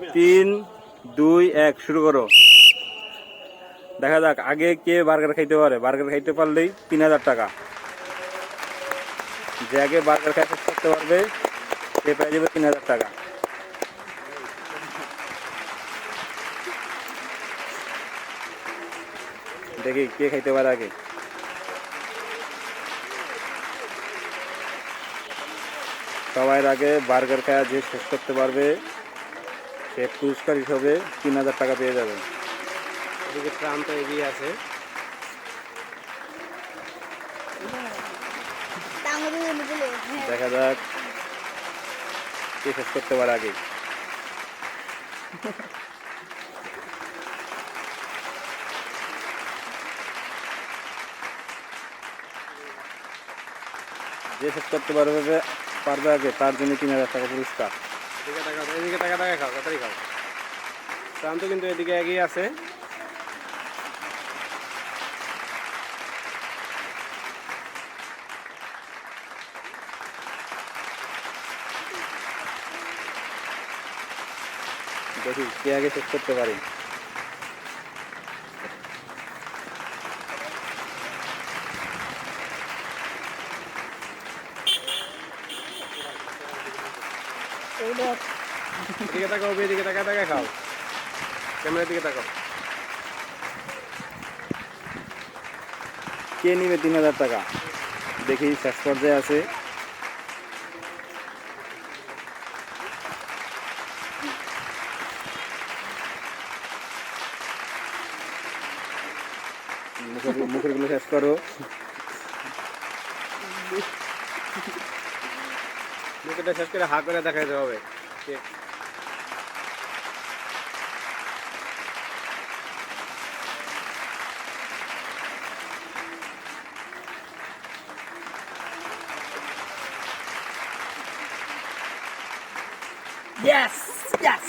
তিন দুই এক শুরু করো। দেখা যাক আগে কে বার্গার খাইতে পারে। বার্গার খাইতে পারলেই 3000 টাকা। যে আগে বার্গার খাইতে করতে পারবে সে পেয়ে যাবে 3000 টাকা। দেখি কে খাইতে পারে আগে। সবার আগে বার্গার খাওয়া যে শেষ করতে পারবে সে পুরস্কার হিসাবে 3000 টাকা পেয়ে যাবে। এদিকে ট্রাম তো এগিয়ে আছে। দেখা যাক কে শেষ করতে পারে আগে। যে শেষ করতে পারবে আগে তার জন্য 3000 টাকা পুরস্কার। এদিকে টাকা খাও, তাড়াতাড়ি খাও। ট্রাম তো কিন্তু এদিকে এগিয়ে আছে। দেখি কে আগে শেষ করতে পারে। এদিকে তাকাও, এদিকে টাকা খাও। ক্যামেরার দিকে তাকাও। কে নিবে 3000 টাকা? দেখি শেষ পর্যায়ে আছে। মুখের গুলো শেষ করো। মুখটা শেষ করে হা করে দেখাইতে হবে। Yes! Yes!